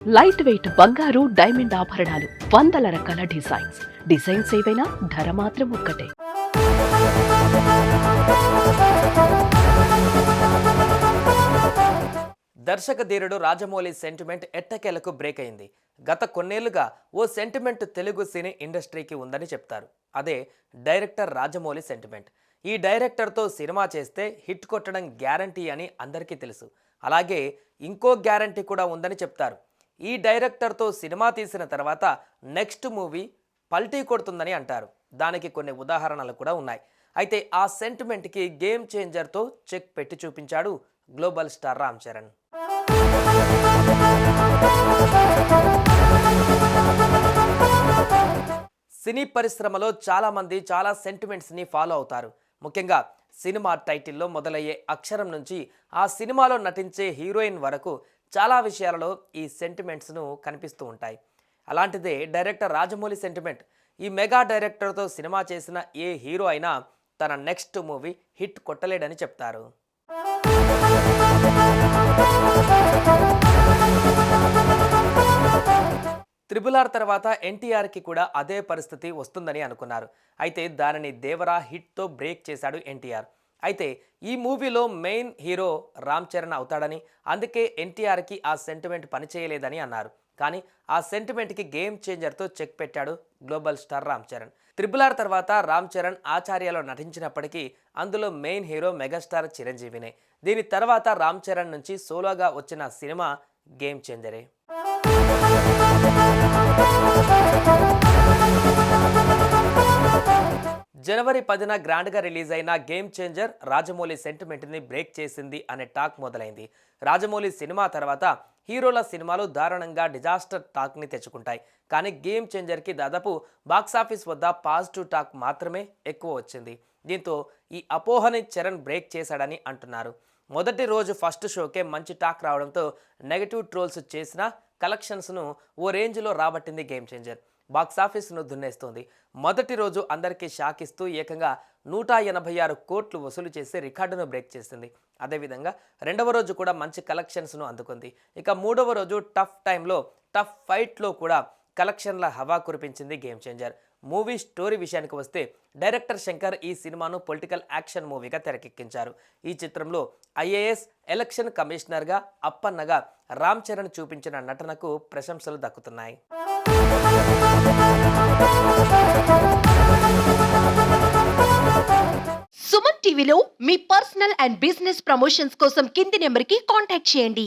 Light weight బంగారు diamond ఆభరణాలు, వందల రకాల డిజైన్స్ ఏవైనా ధర మాత్రం ఒక్కటే. దర్శక ధీరుడు రాజమౌళి సెంటిమెంట్ ఎట్టకేలకు బ్రేక్ అయింది. గత కొన్నేళ్లుగా ఓ సెంటిమెంట్ తెలుగు సినీ ఇండస్ట్రీకి ఉందని చెప్తారు. అదే డైరెక్టర్ రాజమౌళి సెంటిమెంట్. ఈ డైరెక్టర్తో సినిమా చేస్తే హిట్ కొట్టడం గ్యారంటీ అని అందరికీ తెలుసు. అలాగే ఇంకో గ్యారంటీ కూడా ఉందని చెప్తారు. ఈ డైరెక్టర్తో సినిమా తీసిన తర్వాత నెక్స్ట్ మూవీ పల్టీ కొడుతుందని అంటారు. దానికి కొన్ని ఉదాహరణలు కూడా ఉన్నాయి. అయితే ఆ సెంటిమెంట్కి గేమ్ చేంజర్తో చెక్ పెట్టి చూపించాడు గ్లోబల్ స్టార్ రామ్ చరణ్. సినీ పరిశ్రమలో చాలామంది చాలా సెంటిమెంట్స్ని ఫాలో అవుతారు. ముఖ్యంగా సినిమా టైటిల్లో మొదలయ్యే అక్షరం నుంచి ఆ సినిమాలో నటించే హీరోయిన్ వరకు చాలా విషయాలలో ఈ సెంటిమెంట్స్ను కనిపిస్తూ ఉంటాయి. అలాంటిదే డైరెక్టర్ రాజమౌళి సెంటిమెంట్. ఈ మెగా డైరెక్టర్తో సినిమా చేసిన ఏ హీరో అయినా తన నెక్స్ట్ మూవీ హిట్ కొట్టలేడని చెప్తారు. త్రిబుల్ ఆర్ తర్వాత ఎన్టీఆర్కి కూడా అదే పరిస్థితి వస్తుందని అనుకున్నారు. అయితే దానిని దేవరా హిట్తో బ్రేక్ చేశాడు ఎన్టీఆర్. అయితే ఈ మూవీలో మెయిన్ హీరో రామ్ చరణ్ అవుతాడని, అందుకే ఎన్టీఆర్కి ఆ సెంటిమెంట్ పనిచేయలేదని అన్నారు. కానీ ఆ సెంటిమెంట్కి గేమ్ చేంజర్తో చెక్ పెట్టాడు global star Ram Charan. Triple R తర్వాత రామ్ చరణ్ ఆచార్యలో నటించినప్పటికీ అందులో మెయిన్ హీరో మెగాస్టార్ చిరంజీవినే. దీని తర్వాత రామ్ చరణ్ నుంచి సోలోగా వచ్చిన సినిమా గేమ్ చేంజరే. జనవరి 10న గ్రాండ్గా రిలీజ్ అయిన గేమ్ చేంజర్ రాజమౌళి సెంటిమెంట్ని బ్రేక్ చేసింది అనే టాక్ మొదలైంది. రాజమౌళి సినిమా తర్వాత హీరోల సినిమాలు దారుణంగా డిజాస్టర్ టాక్ని తెచ్చుకుంటాయి. కానీ గేమ్ చేంజర్కి దాదాపు బాక్సాఫీస్ వద్ద పాజిటివ్ టాక్ మాత్రమే ఎక్కువ వచ్చింది. దీంతో ఈ అపోహని చరణ్ బ్రేక్ చేశాడని అంటున్నారు. మొదటి రోజు ఫస్ట్ షోకే మంచి టాక్ రావడంతో నెగటివ్ ట్రోల్స్ చేసిన కలెక్షన్స్ను ఓ రేంజ్లో రాబట్టింది గేమ్ చేంజర్. బాక్సాఫీస్ను దున్నేస్తోంది. మొదటి రోజు అందరికీ షాక్ ఇస్తూ ఏకంగా 186 కోట్లు వసూలు చేసి రికార్డును బ్రేక్ చేసింది. అదేవిధంగా రెండవ రోజు కూడా మంచి కలెక్షన్స్ను అందుకుంది. ఇక మూడవ రోజు టఫ్ టైంలో టఫ్ ఫైట్లో కూడా కలెక్షన్ల హవా కురిపించింది గేమ్ చేంజర్. మూవీ స్టోరీ విషయానికి వస్తే డైరెక్టర్ శంకర్ ఈ సినిమాను పొలిటికల్ యాక్షన్ మూవీగా తెరకెక్కించారు. ఈ చిత్రంలో ఐఏఎస్ ఎలక్షన్ కమిషనర్గా అప్పన్నగా రామ్ చరణ్ చూపించిన నటనకు ప్రశంసలు దక్కుతున్నాయి. సుమన్ టీవీలో మీ పర్సనల్ అండ్ బిజినెస్ ప్రమోషన్స్ కోసం కింది నెంబర్కి కాంటాక్ట్ చేయండి.